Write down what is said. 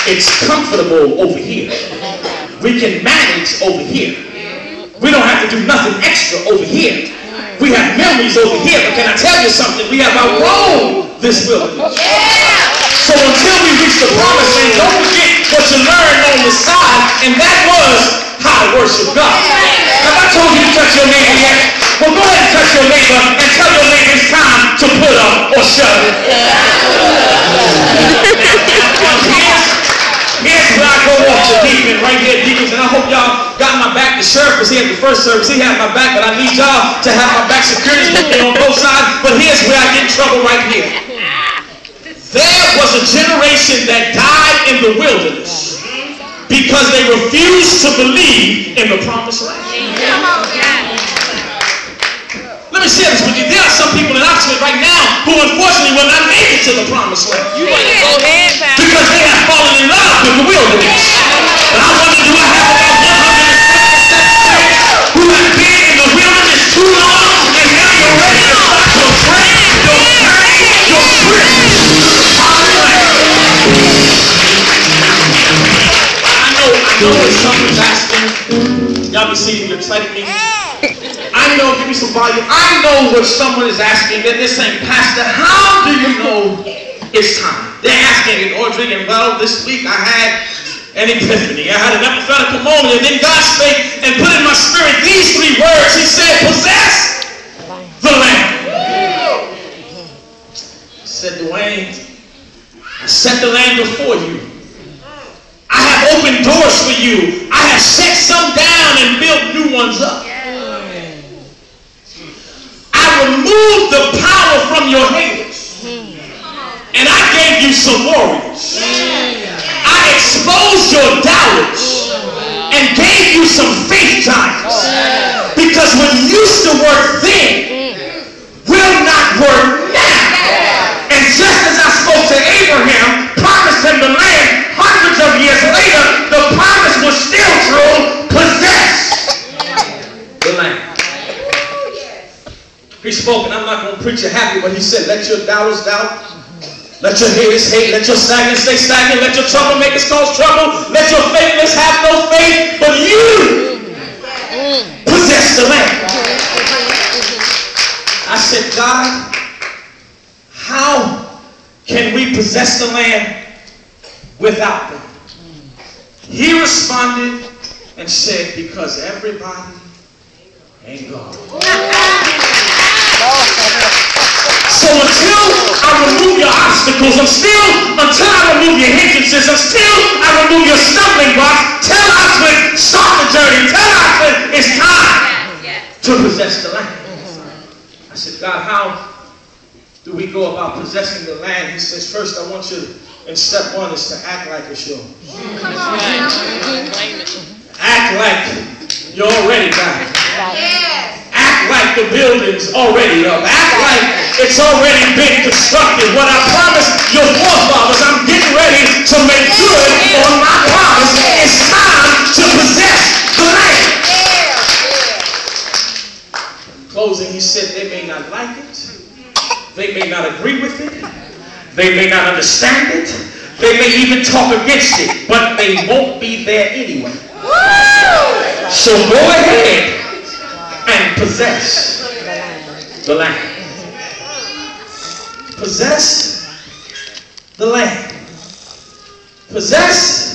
it's comfortable over here. We can manage over here. We don't have to do nothing extra over here. We have memories over here, but can I tell you something? We have outgrown this wilderness. So until we reach the promised land, don't forget what you learned on the side, and that was how to worship God. Have I told you to touch your neighbor yet? Well, go ahead and touch your neighbor and tell your neighbor it's time to put up or shut up. Here's where I go off the deep end, right here, deacons, and I hope y'all got my back. The sheriff was here at the first service. He had my back, but I need y'all to have my back. Security's with me on both sides, but here's where I get in trouble right here. There was a generation that died in the wilderness because they refused to believe in the promised land. Let me share this with you. There are some people in Oxford right now who unfortunately will not make it to the promised land. You want to go ahead, Pastor? Because they have fallen in love with the wilderness. And I wonder, do I have about 100 who have been in the wilderness too long, and now you're ready to start your train, your journey, your trip to the promised land? I know what someone's asking. Y'all be seeing you're excited me. I know, give me some volume. I know what someone is asking. That they're saying, Pastor, how do you know it's time? They're asking it, Audrey, and well, this week I had an epiphany. I had an epiphanical moment, and then God spake and put in my spirit these three words. He said, possess the land. He said, Duane, I set the land before you. I have opened doors for you. I have set some down and built new ones up. Removed the power from your haters, and I gave you some warriors. I exposed your doubters and gave you some faith giants, because what used to work then will not work now. And just as I spoke to Abraham, promised him the land, hundreds of years later, the promise was still true: possess the land. He spoke, and I'm not going to preach you happy, but he said, let your doubters doubt, let your haters hate, let your stagnant stay stagnant, let your troublemakers cause trouble, let your faithless have no faith, but you possess the land. I said, God, how can we possess the land without them? He responded and said, because everybody ain't God. So until I remove your obstacles, until I remove your hindrances, I remove your stumbling blocks, tell Oxford, start the journey. Tell Oxford, it's time to possess the land. I said, God, how do we go about possessing the land? He says, first I want you, and step one is to act like it's yours. Act like you're already got it. Act like the building's already up. Act like it's already been constructed. What I promised your forefathers, I'm getting ready to make good on my promise. It's time to possess the land. In closing, he said they may not like it. They may not agree with it. They may not understand it. They may even talk against it. But they won't be there anyway. So go ahead and possess the land. Possess the land. Possess